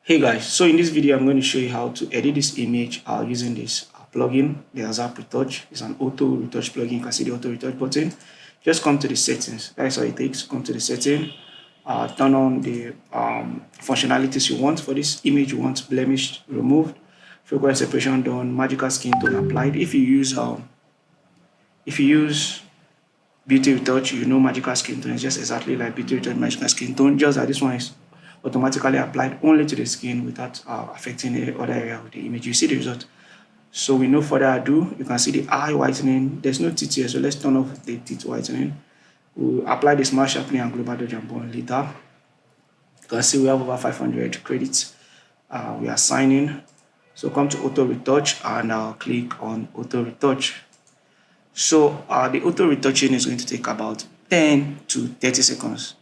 Hey guys, so in this video I'm going to show you how to edit this image using this plugin, the ASAP Retouch. It's an auto retouch plugin. You can see the auto retouch button. Just come to the settings. That's all it takes. Come to the setting, turn on the functionalities you want for this image. You want blemish removed, frequency separation done, magical skin tone applied. If you use beauty retouch, you know magical skin tone is just exactly like beauty retouch magical skin tone, just that this one is automatically applied only to the skin without affecting the other area of the image. You see the result. So with no further ado, you can see the eye whitening. There's no teeth here, so let's turn off the teeth whitening. We'll apply the smart sharpening and global dodge and bond later. You can see we have over 500 credits. We are signing. So come to auto retouch and click on auto retouch. So the auto retouching is going to take about 10 to 30 seconds.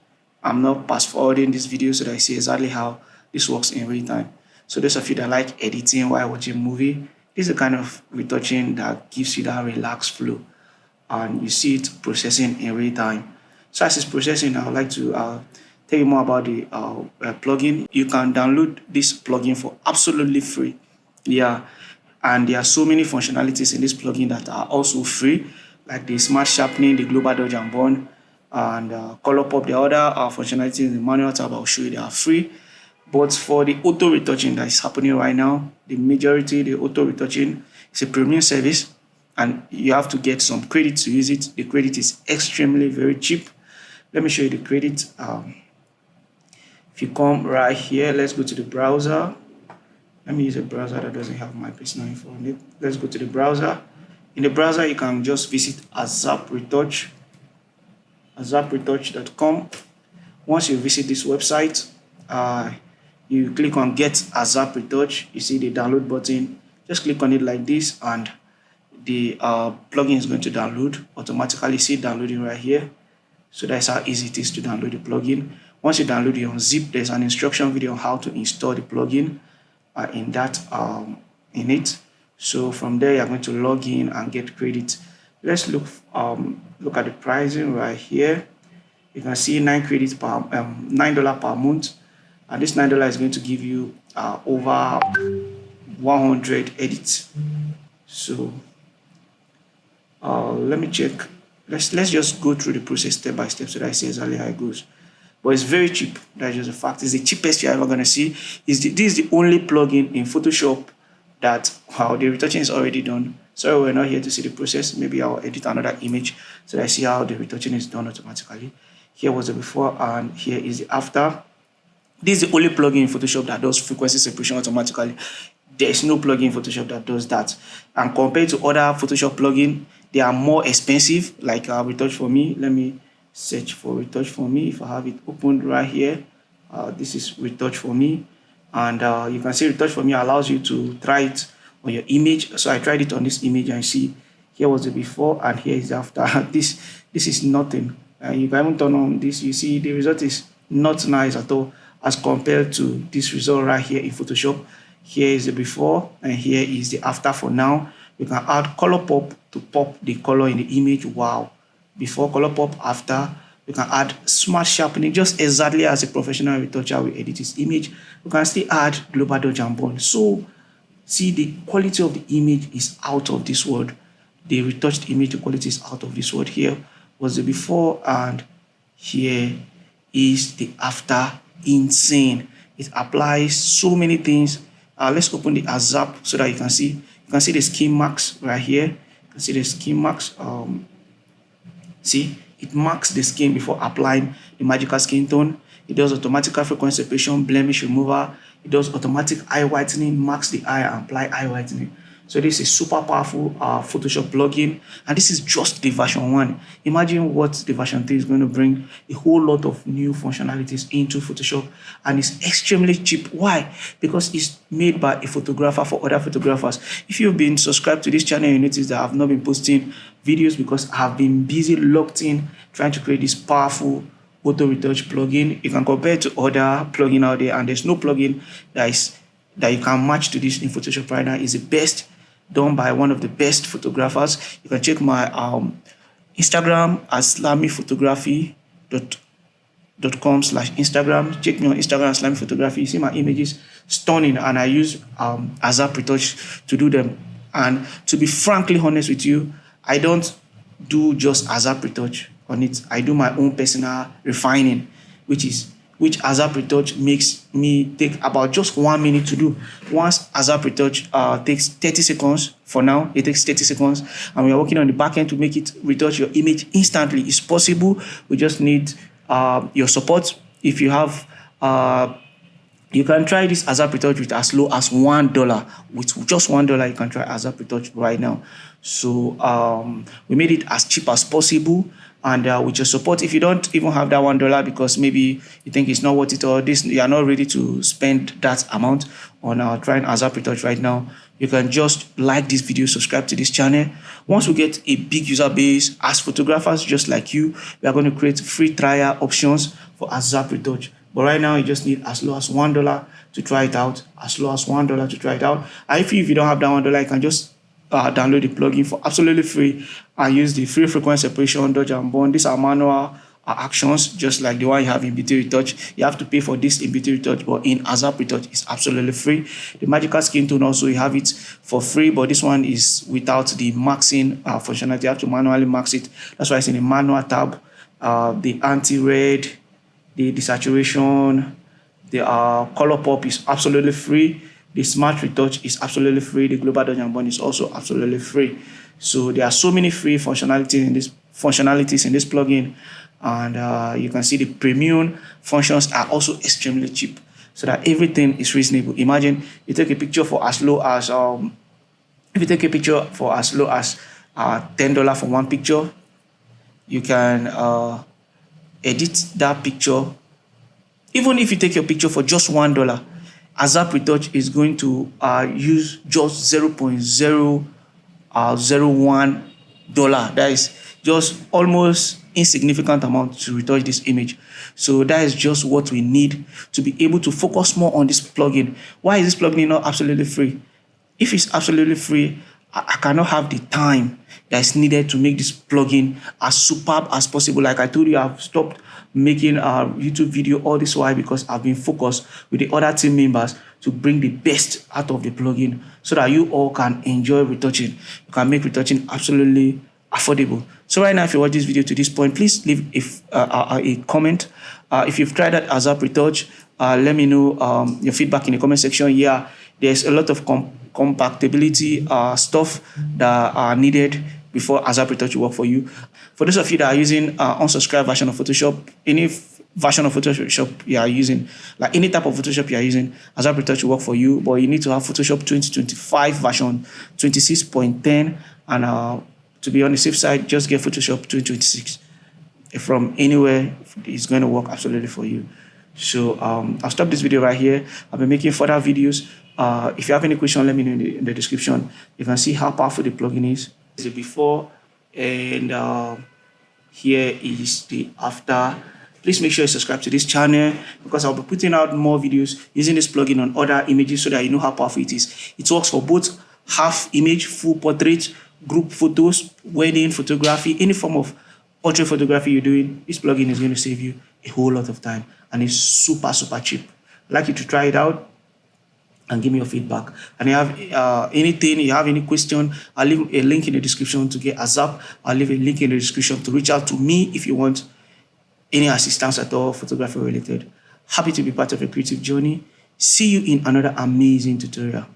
I'm not fast forwarding this video so that I see exactly how this works in real time. So those of you that like editing while watching a movie, this is the kind of retouching that gives you that relaxed flow and you see it processing in real time. So as it's processing, I would like to tell you more about the plugin. You can download this plugin for absolutely free. Yeah, and there are so many functionalities in this plugin that are also free, like the smart sharpening, the global dodge and burn, and color pop. The other functionalities in the manual tab I'll show you, they are free. But for the auto retouching that is happening right now, the majority, the auto retouching is a premium service and you have to get some credit to use it. The credit is extremely very cheap. Let me show you the credit. If you come right here, let's go to the browser. Let me use a browser that doesn't have my personal info on it. Let's go to the browser. In the browser, you can just visit ASAP Retouch, azapretouch.com. Once you visit this website, you click on Get ASAP Retouch. You see the download button. Just click on it like this, and the plugin is going to download automatically. See it downloading right here. So that's how easy it is to download the plugin. Once you download it, unzip, there's an instruction video on how to install the plugin in it. So from there, you're going to log in and get credit. Let's look at the pricing right here. You can see $9 per month, and this $9 is going to give you over 100 edits. So let me check. Let's just go through the process step by step so that I see exactly how it goes. But it's very cheap. That's just a fact. It's the cheapest you're ever going to see. This is the only plugin in Photoshop that the retouching is already done. Sorry, we're not here to see the process. Maybe I'll edit another image so that I see how the retouching is done automatically. Here was the before and here is the after. This is the only plugin in Photoshop that does frequency separation automatically. There's no plugin in Photoshop that does that. And compared to other Photoshop plugins, they are more expensive, like Retouch for Me. Let me search for Retouch for Me. If I have it opened right here, this is Retouch for Me. And you can see Retouch for Me allows you to try it on your image. So I tried it on this image and you see here was the before and here is the after. This is nothing. You can even turn on this, you see the result is not nice at all as compared to this result right here in Photoshop. Here is the before and here is the after for now. You can add color pop to pop the color in the image. Wow. Before color pop, after. You can add smart sharpening just exactly as a professional retoucher will edit his image. You can still add global dodge and bond. So see, the quality of the image is out of this world. The retouched image, the quality is out of this world. Here was the before and here is the after. Insane. It applies so many things. Let's open the ASAP so that you can see. You can see the skin marks right here. You can see the skin marks. See, it marks the skin before applying the magical skin tone. It does automatic frequency separation, blemish remover. It does automatic eye whitening, marks the eye and apply eye whitening. So this is super powerful Photoshop plugin, and this is just the version 1. Imagine what the version 3 is going to bring, a whole lot of new functionalities into Photoshop, and it's extremely cheap. Why? Because it's made by a photographer for other photographers. If you've been subscribed to this channel, you notice that I've not been posting videos because I've been busy locked in trying to create this powerful auto retouch plugin. You can compare it to other plugin out there, and there's no plugin that you can match to this in Photoshop right now. It's the best, done by one of the best photographers. You can check my Instagram at Instagram. Check me on Instagram, Islamic Photography. You see my images, stunning, and I use ASAP Retouch to do them. And to be frankly honest with you, I don't do just ASAP Retouch on it. I do my own personal refining, which ASAP Retouch makes me take about just 1 minute to do. Once ASAP Retouch takes 30 seconds, for now, it takes 30 seconds, and we are working on the back end to make it retouch your image instantly. It's possible. We just need your support. If you have, you can try this ASAP Retouch with as low as $1. With just $1, you can try ASAP Retouch right now. So we made it as cheap as possible. And with your support, if you don't even have that $1 because maybe you think it's not worth it, or this you are not ready to spend that amount on trying ASAP Retouch right now, you can just like this video, subscribe to this channel. Once we get a big user base, as photographers just like you, we are going to create free trial options for ASAP Retouch. But right now, you just need as low as $1 to try it out. As low as $1 to try it out. And if you don't have that $1, you can just download the plugin for absolutely free and use the free frequency separation, dodge and burn. These are manual actions, just like the one you have in Beauty Retouch. You have to pay for this in Beauty Retouch, but in ASAP Retouch, it's absolutely free. The magical skin tone also, you have it for free, but this one is without the maxing functionality. You have to manually max it. That's why it's in the manual tab. The anti-red, the desaturation, the color pop is absolutely free. The smart retouch is absolutely free. The global dodge and burn is also absolutely free. So there are so many free functionalities in this plugin, and you can see the premium functions are also extremely cheap, so that everything is reasonable. Imagine you take a picture for as low as $10 for one picture, you can edit that picture. Even if you take your picture for just $1, ASAP Retouch is going to use just $0.001. That is just almost insignificant amount to retouch this image. So that is just what we need to be able to focus more on this plugin. Why is this plugin not absolutely free? If it's absolutely free, I cannot have the time that is needed to make this plugin as superb as possible. Like I told you, I've stopped making a YouTube video all this while because I've been focused with the other team members to bring the best out of the plugin so that you all can enjoy retouching. You can make retouching absolutely affordable. So right now, if you watch this video to this point, please leave a comment. If you've tried that ASAP Retouch, let me know your feedback in the comment section. Yeah, there's a lot of compatibility stuff that are needed before ASAP Retouch will work for you. For those of you that are using unsubscribed version of Photoshop, any version of Photoshop you are using, like any type of Photoshop you are using, ASAP Retouch will work for you, but you need to have Photoshop 2025 version 26.10, and to be on the safe side, just get Photoshop 2026. From anywhere, it's going to work absolutely for you. So I'll stop this video right here. I'll be making further videos. If you have any question, let me know in the description. You can see how powerful the plugin is. This is the before, and here is the after. Please make sure you subscribe to this channel because I'll be putting out more videos using this plugin on other images so that you know how powerful it is. It works for both half image, full portrait, group photos, wedding photography, any form of portrait photography you're doing. This plugin is going to save you a whole lot of time, and it's super cheap. I'd like you to try it out and give me your feedback. And you have you have any question, I'll leave a link in the description to get ASAP. I'll leave a link in the description to reach out to me if you want any assistance at all photography related. Happy to be part of a creative journey. See you in another amazing tutorial.